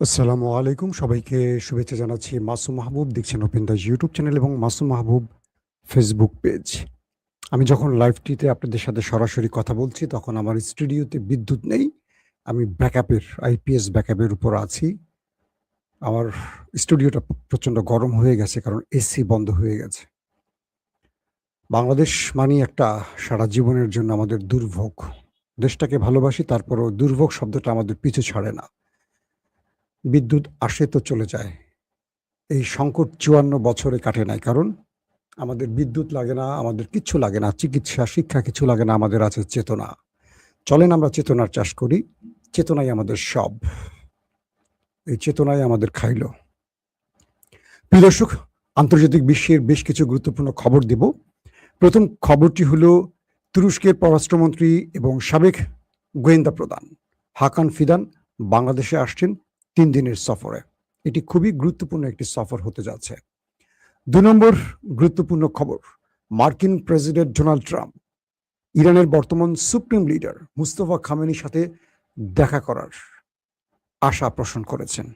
আসসালামু আলাইকুম। সবাইকে শুভেচ্ছা জানাচ্ছি। মাসুম মাহবুব দেখছেন ওপেন দাস ইউটিউব চ্যানেল এবং মাসুম মাহবুব ফেসবুক পেজ। আমি যখন লাইভটিতে আপনাদের সাথে সরাসরি কথা বলছি, তখন আমার স্টুডিওতে বিদ্যুৎ নেই। আমি ব্যাকআপের আইপিএস ব্যাকআপের উপর আছি। আমার স্টুডিওটা প্রচণ্ড গরম হয়ে গেছে কারণ এসি বন্ধ হয়ে গেছে। বাংলাদেশ মানেই একটা সারা জীবনের জন্য আমাদের দুর্ভোগ। দেশটাকে ভালোবাসি, তারপরেও দুর্ভোগ শব্দটা আমাদের পিছু ছাড়ে না। বিদ্যুৎ আসে তো চলে যায়। এই সংকট ৫৪ বছরে কাটে নাই। কারণ আমাদের বিদ্যুৎ লাগে না, আমাদের কিচ্ছু লাগে না। চিকিৎসা, শিক্ষা কিছু লাগে না। আমাদের আছে চেতনা। চলেন আমরা চেতনার চাষ করি। চেতনাই আমাদের সব। এই চেতনাই আমাদের খাইলো। প্রিয় দর্শক, আন্তর্জাতিক বিশ্বের বেশ কিছু গুরুত্বপূর্ণ খবর দেব। প্রথম খবরটি হলো তুরস্কের পররাষ্ট্রমন্ত্রী এবং সাবেক গোয়েন্দা প্রধান হাকান ফিদান বাংলাদেশে আসছেন ৩ দিনের সফরে। এটি খুবই গুরুত্বপূর্ণ একটি সফর হতে যাচ্ছে। ২ নম্বর গুরুত্বপূর্ণ খবর, মার্কিন প্রেসিডেন্ট ডোনাল্ড ট্রাম্প ইরানের বর্তমান সুপ্রিম লিডার মুস্তফা খামেনির সাথে দেখা করার আশা পোষণ করেছেন।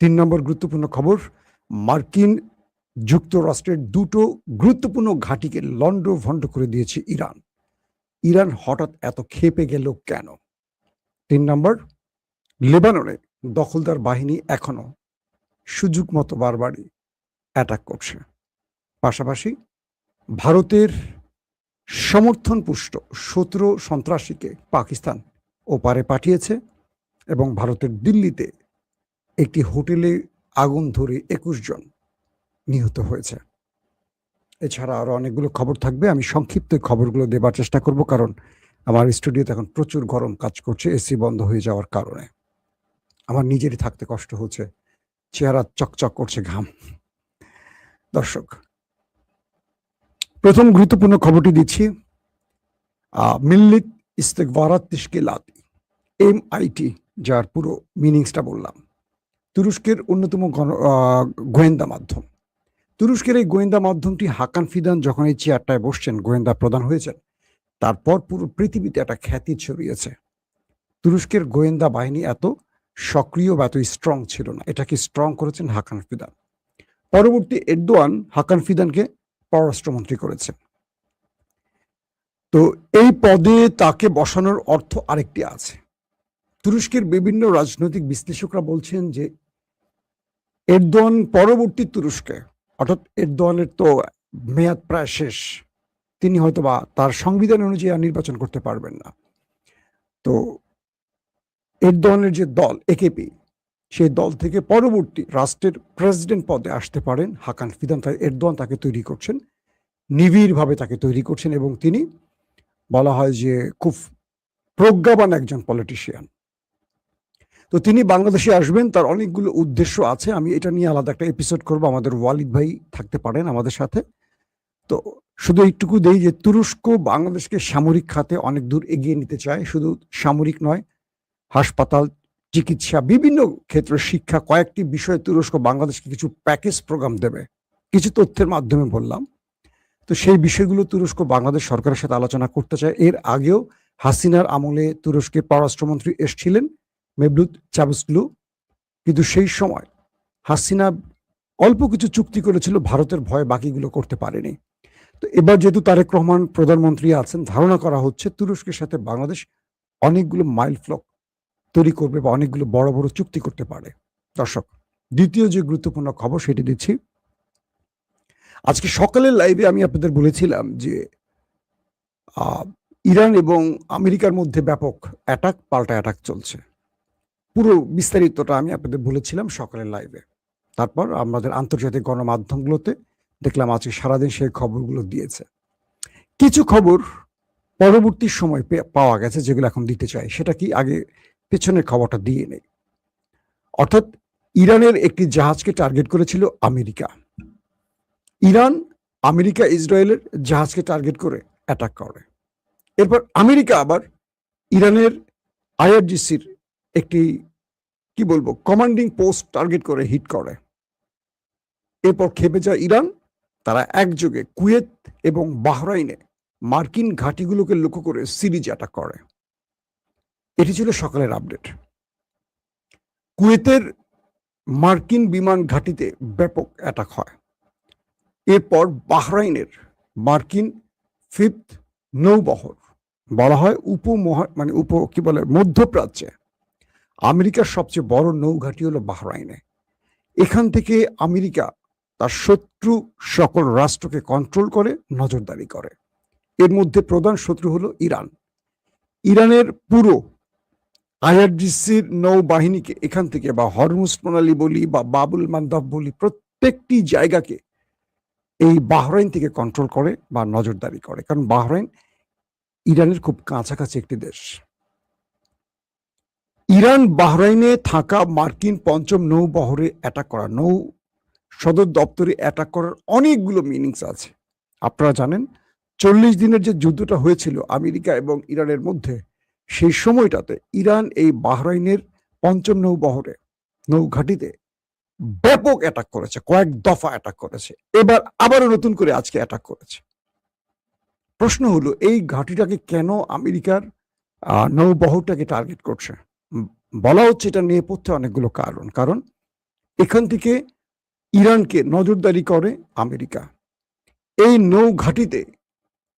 ৩ নম্বর গুরুত্বপূর্ণ খবর, মার্কিন যুক্তরাষ্ট্রের ২টো গুরুত্বপূর্ণ ঘাঁটিকে লন্ডভন্ড করে দিয়েছে ইরান। ইরান হঠাৎ এত ক্ষেপে গেল কেন? ৩ নম্বর, লেবাননে দখলদার বাহিনী এখনো সুযোগ মতো বারবারই অ্যাটাক করছে। পাশাপাশি ভারতের সমর্থনপুষ্ট ১৭ সন্ত্রাসীকে পাকিস্তান ওপারে পাঠিয়েছে এবং ভারতের দিল্লিতে একটি হোটেলে আগুন ধরে ২১ জন নিহত হয়েছে। এছাড়া আরও অনেকগুলো খবর থাকবে। আমি সংক্ষিপ্ত খবরগুলো দেবার চেষ্টা করব, কারণ আমার স্টুডিওতে এখন প্রচুর গরম কাজ করছে এসি বন্ধ হয়ে যাওয়ার কারণে। আমার নিজেরই থাকতে কষ্ট হচ্ছে, চেহারা চকচক করছে ঘাম। দর্শক, প্রথম গুরুত্বপূর্ণ খবরটি দিচ্ছি। মিল্লিত ইস্তেকবারাত তেশকিলাত, এমআইটি, যার পুরো মিনিংসটা বললাম। তুরস্কের অন্যতম গোয়েন্দা মাধ্যম। তুরস্কের এই গোয়েন্দা মাধ্যমটি হাকান ফিদান যখন এই চেয়ারটায় বসছেন, গোয়েন্দা প্রধান হয়েছেন, তারপর পুরো পৃথিবীতে একটা খ্যাতি ছড়িয়েছে। তুরস্কের গোয়েন্দা বাহিনী এত সক্রিয় বা এত স্ট্রং ছিল না। এটাকে স্ট্রং করেছেন হাকান ফিদান। পরবর্তী এরদোয়ান হাকান ফিদানকে পররাষ্ট্রমন্ত্রী করেছেন। তো এই পদে তাকে বসানোর অর্থ আরেকটি আছে। তুরস্কের বিভিন্ন রাজনৈতিক বিশ্লেষকরা বলছেন যে এরদোয়ান পরবর্তী তুরস্কে, অর্থাৎ এরদোয়ানের তো মেয়াদ প্রায় শেষ, তিনি হয়তোবা তার সংবিধান অনুযায়ী আর নির্বাচন করতে পারবেন না। তো এরদোয়ানের যে দল একেপি, সেই দল থেকে পরবর্তী রাষ্ট্রের প্রেসিডেন্ট পদে আসতে পারেন হাকান ফিদান। তাই এরদোয়ান তাকে তৈরি করছেন, নিবিড়ভাবে তাকে তৈরি করছেন, এবং তিনি বলা হয় যে খুব প্রজ্ঞাবান একজন পলিটিশিয়ান। তো তিনি বাংলাদেশে আসবেন, তার অনেকগুলো উদ্দেশ্য আছে। আমি এটা নিয়ে আলাদা একটা এপিসোড করব। আমাদের ওয়ালিদ ভাই থাকতে পারেন আমাদের সাথে। তো শুধু এইটুকু দেই যে তুরস্ক বাংলাদেশকে সামরিক খাতে অনেক দূর এগিয়ে নিতে চায়। শুধু সামরিক নয়, হাসপাতাল, চিকিৎসা, বিভিন্ন ক্ষেত্রে, শিক্ষা, কয়েকটি বিষয়ে তুরস্ক বাংলাদেশকে কিছু প্যাকেজ প্রোগ্রাম দেবে। কিছু তথ্যের মাধ্যমে বললাম। তো সেই বিষয়গুলো তুরস্ক বাংলাদেশ সরকারের সাথে আলোচনা করতে চায়। এর আগেও হাসিনার আমলে তুরস্কের পররাষ্ট্রমন্ত্রী এসছিলেন, মেভলুত চাভুসগ্লু, কিন্তু সেই সময় হাসিনা অল্প কিছু চুক্তি করেছিল, ভারতের ভয়ে বাকিগুলো করতে পারেনি। তো এবার যেহেতু তারেক রহমান প্রধানমন্ত্রী আছেন, ধারণা করা হচ্ছে তুরস্কের সাথে বাংলাদেশ অনেকগুলো মাইল ফলক তৈরি করবে বা অনেকগুলো বড় বড় চুক্তি করতে পারে। দর্শক, দ্বিতীয় যে গুরুত্বপূর্ণ খবর সেটি দিচ্ছি। আজকে সকালের লাইভে আমি আপনাদের বলেছিলাম যে ইরান এবং আমেরিকার মধ্যে ব্যাপক অ্যাটাক পাল্টা অ্যাটাক চলছে। পুরো বিস্তারিতটা আমি আপনাদের বলেছিলাম সকালের লাইভে। তারপর আমাদের আন্তর্জাতিক গণমাধ্যমগুলোতে দেখলাম আজকে সারাদিন সেই খবরগুলো দিয়েছে। কিছু খবর পরবর্তী সময় পাওয়া গেছে, যেগুলো এখন দিতে চাই। সেটা কি, আগে পেছনের খবরটা দিয়ে নেই। অর্থাৎ ইরানের একটি জাহাজকে টার্গেট করেছিল আমেরিকা। ইরান, আমেরিকা, ইসরায়েলের জাহাজকে টার্গেট করে অ্যাটাক করে। এরপর আমেরিকা আবার ইরানের আইআরজিসির একটি কি বলবো কমান্ডিং পোস্ট টার্গেট করে হিট করে। এরপর খেপে যায় ইরান। তারা একযোগে কুয়েত এবং বাহরাইনে মার্কিন ঘাঁটিগুলোকে লক্ষ্য করে সিরিজ অ্যাটাক করে। এটি ছিল সকালের আপডেট। কুয়েতের মার্কিন বিমান ঘাঁটিতে ব্যাপক অ্যাটাক হয়। এরপর বাহরাইনের মার্কিন ফিফথ নৌবহর, বলা হয় কি বলে, মধ্যপ্রাচ্যে আমেরিকার সবচেয়ে বড় নৌঘাঁটি হলো বাহরাইনে। এখান থেকে আমেরিকা তার শত্রু সকল রাষ্ট্রকে কন্ট্রোল করে, নজরদারি করে। এর মধ্যে প্রধান শত্রু হলো ইরান। ইরানের পুরো আইআরজিসির নৌবাহিনীকে এখান থেকে, বা হরমুজ প্রণালী বলি বা বাবুল মান্দাব বলি, প্রত্যেকটি জায়গাকে এই বাহরাইন থেকে কন্ট্রোল করে বা নজরদারি করে, কারণ বাহরাইন ইরানের খুব কাছাকাছি একটি দেশ। ইরান বাহরাইনে থাকা মার্কিন পঞ্চম নৌবহরে অ্যাটাক করা, নৌ সদর দপ্তরে অ্যাটাক করার অনেকগুলো মিনিংস আছে। আপনারা জানেন 40 দিনের যে যুদ্ধটা হয়েছিল আমেরিকা এবং ইরানের মধ্যে, সেই সময়টাতে ইরান এই বাহরাইনের পঞ্চম নৌবহরে, নৌঘাঁটিতে ব্যাপক অ্যাটাক করেছে, কয়েক দফা অ্যাটাক করেছে। এবার আবারও নতুন করে আজকে অ্যাটাক করেছে। প্রশ্ন হলো, এই ঘাঁটিটাকে কেন আমেরিকার নৌবহরটাকে টার্গেট করছে? বলা হচ্ছে এটা নেপথ্যে অনেকগুলো কারণ এখান থেকে ইরানকে নজরদারি করে আমেরিকা। এই নৌঘাঁটিতে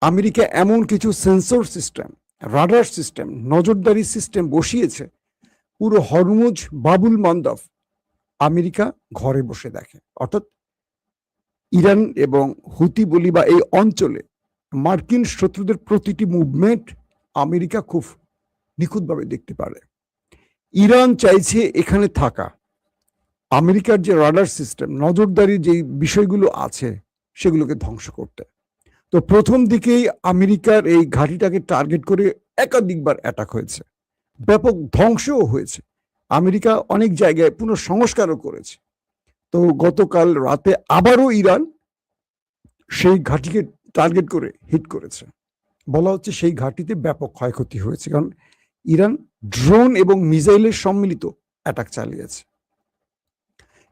আমেরিকা এমন কিছু সেন্সর সিস্টেম, রাডার সিস্টেম, নজরদারি সিস্টেম বসিয়েছে, পুরো হরমুজ বাবুল মান্দাব আমেরিকা ঘরে বসে দেখে। অর্থাৎ ইরান এবং হুতি বলি বা এই অঞ্চলে মার্কিন শত্রুদের প্রতিটি মুভমেন্ট আমেরিকা খুব নিখুঁতভাবে দেখতে পারে। ইরান চাইছে এখানে থাকা আমেরিকার যে রাডার সিস্টেম, নজরদারির যে বিষয়গুলো আছে, সেগুলোকে ধ্বংস করতে। তো প্রথম দিকেই আমেরিকার এই ঘাঁটিটাকে টার্গেট করে একাধিকবার অ্যাটাক হয়েছে, ব্যাপক ধ্বংসও হয়েছে। আমেরিকা অনেক জায়গায় পুনঃসংস্কারও করেছে। তো গতকাল রাতে আবারও ইরান সেই ঘাঁটিকে টার্গেট করে হিট করেছে। বলা হচ্ছে সেই ঘাঁটিতে ব্যাপক ক্ষয়ক্ষতি হয়েছে, কারণ ইরান ড্রোন এবং মিসাইলের সম্মিলিত অ্যাটাক চালিয়েছে।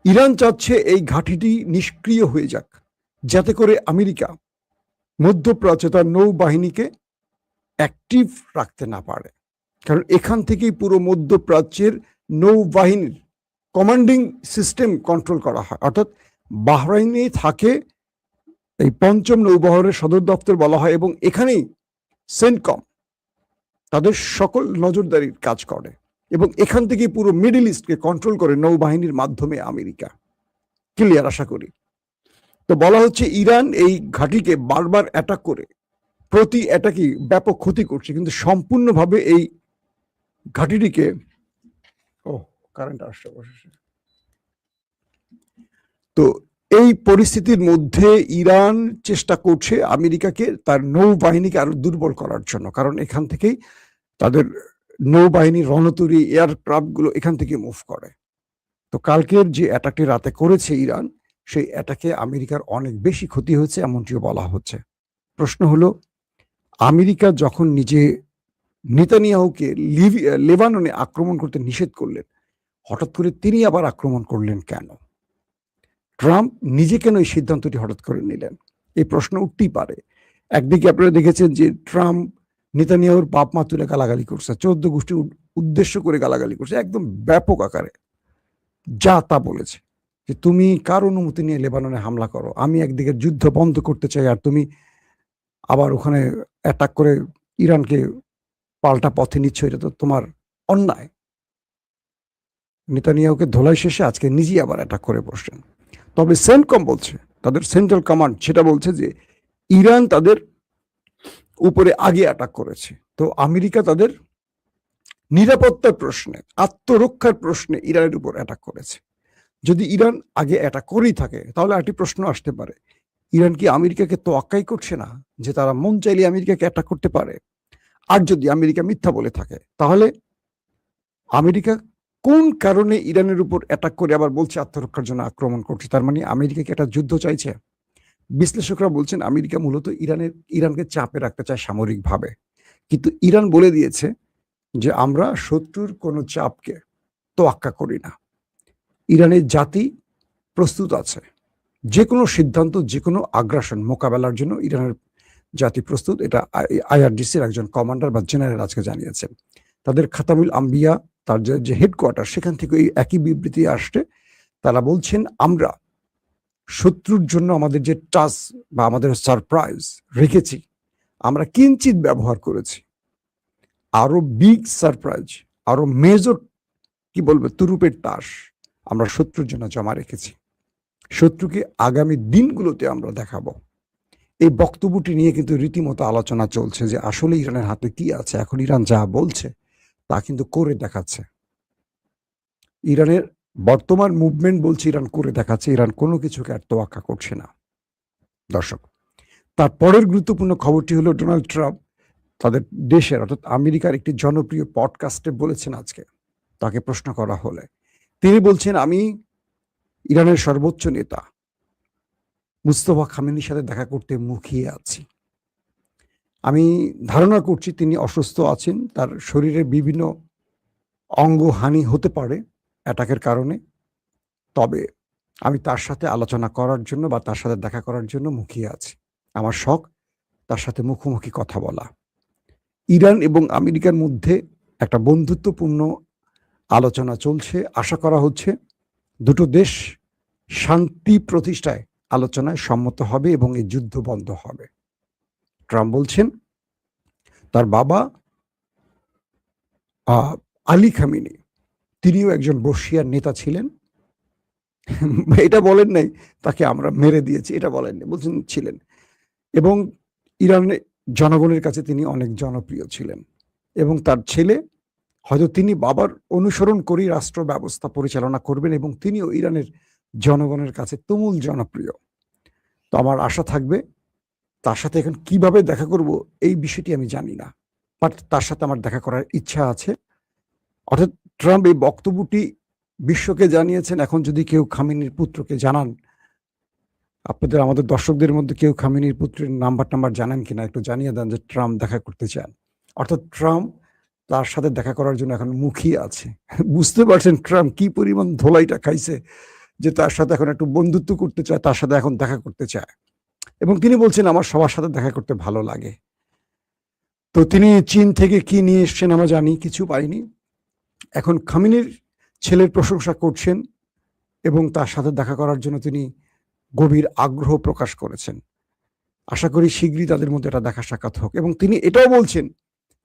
ইরান চাচ্ছে এই ঘাঁটিটি নিষ্ক্রিয় হয়ে যাক, যাতে করে আমেরিকা মধ্যপ্রাচ্যে তার নৌবাহিনীকে অ্যাক্টিভ রাখতে না পারে, কারণ এখান থেকেই পুরো মধ্যপ্রাচ্যের নৌবাহিনীর কমান্ডিং সিস্টেম কন্ট্রোল করা হয়। অর্থাৎ বাহরাইনে থাকে এই পঞ্চম নৌবহরের সদর দপ্তর বলা হয়, এবং এখানেই সেন্টকম তাদের সকল নজরদারির কাজ করে, এবং এখান থেকে পুরো মিডল ইস্টকে কন্ট্রোল করে নৌবাহিনীর মাধ্যমে আমেরিকা। ক্লিয়ার আশা করি। তো বলা হচ্ছে ইরান এই ঘাঁটিকে বারবার অ্যাটাক করে প্রতি অ্যাটাকই ব্যাপক ক্ষতি করছে, কিন্তু সম্পূর্ণভাবে এই ঘাঁটিটিকে কারেন্ট আসছে অবশেষে। তো এই পরিস্থিতির মধ্যে ইরান চেষ্টা করছে আমেরিকাকে, তার নৌবাহিনীকে আরো দুর্বল করার জন্য, কারণ এখান থেকেই তাদের নৌবাহিনীর রণতরী এয়ারক্রাফটগুলো এখান থেকে মুভ করে। তো কালকের যে অ্যাটাকটি রাতে করেছে ইরান, সেই অ্যাটাকে আমেরিকার অনেক বেশি ক্ষতি হয়েছে এমনটিও বলা হচ্ছে। প্রশ্ন হলো, আমেরিকা যখন নিজে নেতানিয়াহুকে লেবাননে আক্রমণ করতে নিষেধ করলেন, হঠাৎ করে তিনি আবার আক্রমণ করলেন কেন? ট্রাম্প নিজে কেন এই সিদ্ধান্তটি হঠাৎ করে নিলেন? এই প্রশ্ন উঠতেই পারে। একদিকে আপনারা দেখেছেন যে ট্রাম্প নেতানিয়াহুর বাপ মা তুলে গালাগালি করছে, 14 গোষ্ঠী উদ্দেশ্য করে গালাগালি করছে, একদম ব্যাপক আকারে যা তা বলেছে যে তুমি কার অনুমতি নিয়ে লেবাননে হামলা করো, আমি একদিকে যুদ্ধ বন্ধ করতে চাই আর তুমি আবার ওখানে অ্যাটাক করে ইরানকে পাল্টা পথে নিচ্ছ, এটা তো তোমার অন্যায়। নেতানিয়াহুকে ধোলাই শেষে আজকে নিজেই আবার অ্যাটাক করে বসছেন। তবে সেন্টকম বলছে, তাদের সেন্ট্রাল কমান্ড সেটা বলছে যে ইরান তাদের উপরে আগে অ্যাটাক করেছে। তো আমেরিকা তাদের নিরাপত্তার প্রশ্নে, আত্মরক্ষার প্রশ্নে ইরানের উপর অ্যাটাক করেছে। যদি ইরান আগে অ্যাটাক করেই থাকে, তাহলে একটি প্রশ্ন আসতে পারে, ইরান কি আমেরিকাকে তোয়াক্কাই করছে না যে তারা মন চাইলে আমেরিকাকে অ্যাটাক করতে পারে? আর যদি আমেরিকা মিথ্যা বলে থাকে, তাহলে আমেরিকা কোন কারণে ইরানের উপর অ্যাটাক করে আবার বলছে আত্মরক্ষার জন্য আক্রমণ করছে? তার মানে আমেরিকা কি একটা যুদ্ধ চাইছে? বিশ্লেষকরা বলছেন আমেরিকা মূলত ইরানকে চাপে রাখতে চায় সামরিকভাবে, কিন্তু ইরান বলে দিয়েছে যে আমরা শত্রুর কোনো চাপকে তোয়াক্কা করি না। ইরানের জাতি প্রস্তুত আছে, যে কোনো সিদ্ধান্ত, যে কোনো আগ্রাসন মোকাবেলার জন্য ইরানের জাতি প্রস্তুত। এটা আইআরজিসির একজন কমান্ডার বা জেনারেল আজকে জানিয়েছেন। তাদের খাতামুল আম্বিয়া, তার যে হেডকোয়ার্টার, সেখান থেকে এই একই বিবৃতি আসছে তারা বলছেন আমরা শত্রুর জন্য আমাদের যে টাচ বা আমাদের সারপ্রাইজ রেখেছি, আমরা কিঞ্চিত ব্যবহার করেছি। আরো বিগ সারপ্রাইজ, আরো মেজর কি বলবো তুরুপের তাস আমরা শত্রুর জন্য জমা রেখেছি। শত্রুকে আগামী দিনগুলোতে আমরা দেখাবো। এই বক্তব্যটি নিয়ে কিন্তু রীতিমতো আলোচনা চলছে যে আসলে ইরানের হাতে কি আছে। এখন ইরান যা বলছে তা কিন্তু করে দেখাচ্ছে। ইরানের বর্তমান মুভমেন্ট বলছে ইরান করে দেখাচ্ছে, ইরান কোনো কিছুকে আর তোয়াক্কা করছে না। দর্শক, তারপরের গুরুত্বপূর্ণ খবরটি হলো ডোনাল্ড ট্রাম্প তাদের দেশের অর্থাৎ আমেরিকার একটি জনপ্রিয় পডকাস্টে বলেছেন আজকে, তাকে প্রশ্ন করা হলে তিনি বলছেন, আমি ইরানের সর্বোচ্চ নেতা মুস্তফা খামেনির সাথে দেখা করতে মুখিয়ে আছি। আমি ধারণা করছি তিনি অসুস্থ আছেন, তার শরীরের বিভিন্ন অঙ্গহানি হতে পারে অ্যাটাকের কারণে। তবে আমি তার সাথে আলোচনা করার জন্য বা তার সাথে দেখা করার জন্য মুখিয়ে আছি। আমার শখ তার সাথে মুখোমুখি কথা বলা। ইরান এবং আমেরিকার মধ্যে একটা বন্ধুত্বপূর্ণ আলোচনা চলছে। আশা করা হচ্ছে দুটো দেশ শান্তি প্রতিষ্ঠায় আলোচনায় সম্মত হবে এবং এই যুদ্ধ বন্ধ হবে। ট্রাম্প বলছেন তার বাবা আলী খামেনি তিনিও একজন বর্ষিয়ার নেতা ছিলেন। এটা বলেন নাই তাকে আমরা মেরে দিয়েছি, এটা বলেননি, বলছেন ছিলেন। এবং ইরানের জনগণের কাছে তিনি অনেক জনপ্রিয় ছিলেন এবং তার ছেলে হয়তো তিনি বাবার অনুসরণ করেই রাষ্ট্র ব্যবস্থা পরিচালনা করবেন এবং তিনিও ইরানের জনগণের কাছে তুমুল জনপ্রিয়। তো আমার আশা থাকবে তার সাথে এখন কিভাবে দেখা করব এই বিষয়টি আমি জানি না, বাট তার সাথে আমার দেখা করার ইচ্ছা আছে। অর্থাৎ ট্রাম্প এই বক্তব্যটি বিশ্বকে জানিয়েছেন। এখন যদি কেউ খামেনির পুত্রকে জানান, আপনাদের আমাদের দর্শকদের মধ্যে কেউ খামেনির পুত্রের নাম্বার জানেন কিনা একটু জানিয়ে দেন যে ট্রাম্প দেখা করতে চান। অর্থাৎ ট্রাম্প তার সাথে দেখা করার জন্য এখন মুখিয়ে আছে। বুঝতে পারছেন ট্রাম্প কি পরিমাণ ধোলাইটা খাইছে যে তার সাথে এখন একটু বন্ধুত্ব করতে চায়, তার সাথে এখন দেখা করতে চায়। এবং তিনি বলছেন আমার সবার সাথে দেখা করতে ভালো লাগে। তো তিনি চীন থেকে কি নিয়ে এসছেন আমরা জানি, কিছু পাইনি। এখন খামেনির ছেলের প্রশংসা করছেন এবং তার সাথে দেখা করার জন্য তিনি গভীর আগ্রহ প্রকাশ করেছেন। আশা করি শীঘ্রই তাদের মধ্যে একটা দেখা সাক্ষাৎ হোক। এবং তিনি এটাও বলছেন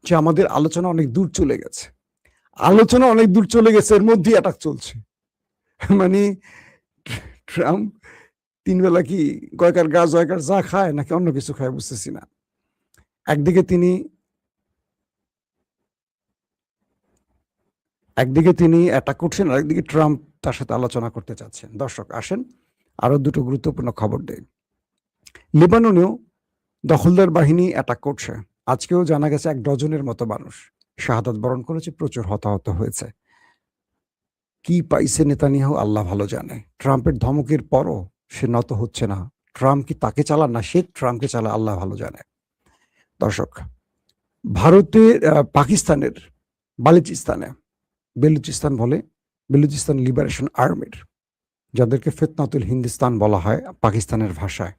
যে আমাদের আলোচনা অনেক দূর চলে গেছে। আলোচনা অনেক দূর চলে গেছে, এর মধ্যেই অ্যাটাক চলছে। মানে ট্রাম্প তিন বেলা কি কয়কার গা জয়কার যা খায় নাকি অন্য কিছু খায় বুঝতেছি না। একদিকে তিনি অ্যাটাক করছেন, আর একদিকে ট্রাম্প তার সাথে আলোচনা করতে চাচ্ছেন। দর্শক আসেন আরো দুটো গুরুত্বপূর্ণ খবর দেয়। লেবাননেও দখলদার বাহিনী অ্যাটাক করছে। আজকেও জানা গেছে 1 ডজনের মতো মানুষ শাহাদাত বরণ করেছে, প্রচুর হতাহত হয়েছে। কি পাইছে নেতানিয়াহু আল্লাহ ভালো জানে। ট্রাম্পের ধমকের পরও সে নত হচ্ছে না। ট্রাম্প কি তাকে চালান না সে ট্রাম্পকে চালায় আল্লাহ ভালো জানে। দর্শক, ভারতের পাকিস্তানের বেলুচিস্তান বলে, বেলুচিস্তান লিবারেশন আর্মির, যাদেরকে ফিতনাতুল হিন্দুস্তান বলা হয় পাকিস্তানের ভাষায়,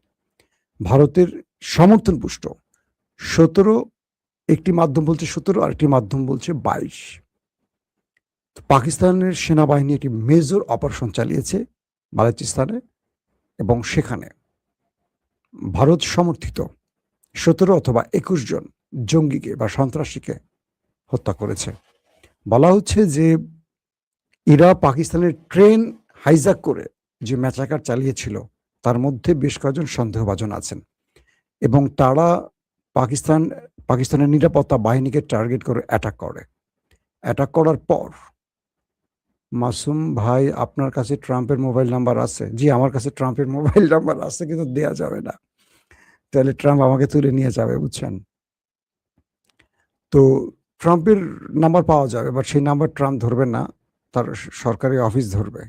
ভারতের সমর্থন পুষ্ট 17, একটি মাধ্যম বলছে 17 আর একটি মাধ্যম বলছে 22। পাকিস্তানের সেনাবাহিনী একটি মেজর অপারেশন চালিয়েছে বালুচিস্তানে এবং সেখানে ভারত সমর্থিত 17 অথবা 21 জন জঙ্গিকে বা সন্ত্রাসীকে হত্যা করেছে। বলা হচ্ছে যে এরা পাকিস্তানের ট্রেন হাইজ্যাক করে যে ম্যাচাকার চালিয়েছিল তার মধ্যে বেশ কয়েকজন সন্দেহভাজন আছেন এবং তারা পাকিস্তানের নিরাপত্তা বাহিনীকে টার্গেট করে অ্যাটাক করার পর, মাসুম ভাই আপনার কাছে ট্রাম্পের মোবাইল নাম্বার আছে? জি আমার কাছে ট্রাম্পের মোবাইল নাম্বার আছে, কিন্তু দেয়া যাবে না, তাহলে ট্রাম্প আমাকে তুলে নিয়ে যাবে, বুঝছেন। তো ট্রাম্পের নাম্বার পাওয়া যাবে, বাট সেই নাম্বার ট্রাম্প ধরবে না, তার সরকারি অফিস ধরবে।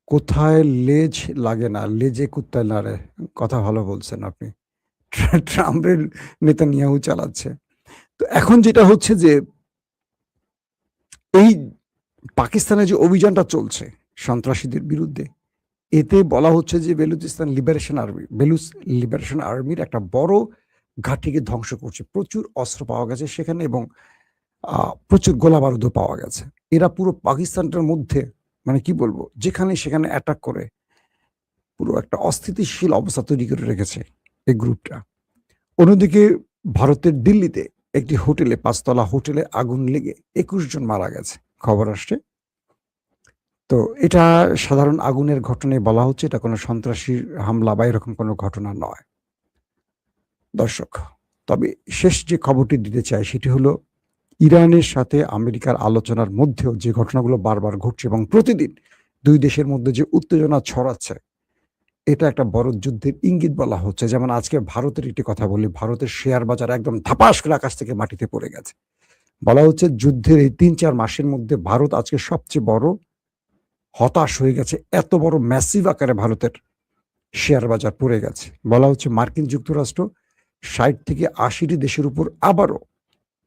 কোথায় লেজ লাগে না, লেজে কুত্তায় নাড়ে, কথা ভালো বলছেন আপনি। ট্রাম্পের নেতানিয়াহু চালাচ্ছে। তো এখন যেটা হচ্ছে যে এই পাকিস্তানে যে অভিযানটা চলছে সন্ত্রাসীদের বিরুদ্ধে, এতে বলা হচ্ছে যে বেলুচ লিবারেশন আর্মির একটা বড় ঘাঁটিকে ধ্বংস করছে। প্রচুর অস্ত্র পাওয়া গেছে সেখানে এবং প্রচুর গোলা বারুদও পাওয়া গেছে। এরা পুরো পাকিস্তানটার মধ্যে মানে কি বলবো, যেখানে সেখানে অ্যাটাক করে পুরো একটা অস্থিতিশীল অবস্থা তৈরি করে রেখেছে এই গ্রুপটা। অন্যদিকে ভারতের দিল্লিতে একটি হোটেলে, ৫ তলা হোটেলে আগুন লেগে ২১ জন মারা গেছে, খবর আসছে। তো এটা সাধারণ আগুনের ঘটনায় বলা হচ্ছে, এটা কোনো সন্ত্রাসী হামলা বা এরকম কোনো ঘটনা নয়। দর্শক, তবে শেষ যে খবরটি দিতে চাই সেটি হলো, ইরানের সাথে আমেরিকার আলোচনার মধ্যেও যে ঘটনাগুলো বারবার ঘটছে এবং প্রতিদিন ২ দেশের মধ্যে যে উত্তেজনা ছড়াচ্ছে, এটা একটা বড় যুদ্ধের ইঙ্গিত বলা হচ্ছে। যেমন আজকে ভারতের একটি কথা বলি, ভারতের শেয়ার বাজার একদম ধাপাস করে আকাশ থেকে মাটিতে পড়ে গেছে। বলা হচ্ছে যুদ্ধের এই ৩-৪ মাসের মধ্যে ভারত আজকে সবচেয়ে বড় হতাশ হয়ে গেছে। এত বড় ম্যাসিভ আকারে ভারতের শেয়ার বাজার পড়ে গেছে। বলা হচ্ছে মার্কিন যুক্তরাষ্ট্র ৬০ থেকে ৮০টি দেশের উপর আবারও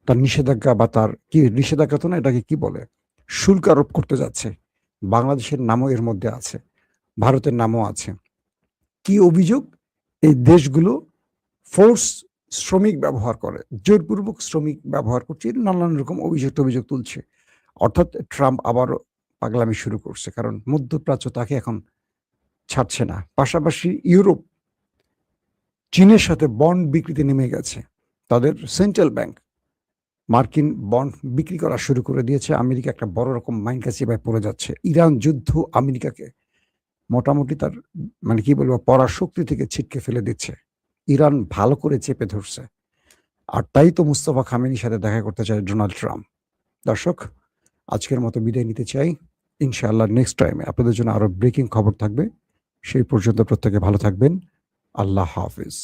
তার নিষেধাজ্ঞা বা তার কি নিষেধাজ্ঞা তো না, এটাকে কি বলে? শুল্ক আরোপ করতে যাচ্ছে। বাংলাদেশের নামও এর মধ্যে আছে, ভারতের নামও আছে। কি অভিযোগ? এই দেশগুলো ফোর্স শ্রমিক ব্যবহার করে, জোরপূর্বক শ্রমিক ব্যবহার করছে, নানান রকম অভিযোগ তুলছে। অর্থাৎ ট্রাম্প আবারও পাগলামি শুরু করছে, কারণ মধ্যপ্রাচ্য তাকে এখন ছাড়ছে না। পাশাপাশি ইউরোপ চীনের সাথে বন্ড বিক্রিতে নেমে গেছে। তাদের সেন্ট্রাল ব্যাংক মার্কিন বন্ড বিক্রি করা শুরু করে দিয়েছে। আমেরিকা একটা বড় রকম মাইনকাসিবায় পড়ে যাচ্ছে। ইরান যুদ্ধ আমেরিকাকে মোটামুটি তার মানে কি বলবো, পরাশক্তি থেকে ছিটকে ফেলে দিচ্ছে। ইরান ভালো করে চেপে ধরছে। আর তাই তো মুস্তফা খামেনির সাথে দেখা করতে চায় ডোনাল্ড ট্রাম্প। দর্শক, আজকের মতো বিদায় নিতে চাই। ইনশাআল্লাহ নেক্সট টাইমে আপনাদের জন্য আরো ব্রেকিং খবর থাকবে। সেই পর্যন্ত প্রত্যেকে ভালো থাকবেন। আল্লাহ হাফিজ।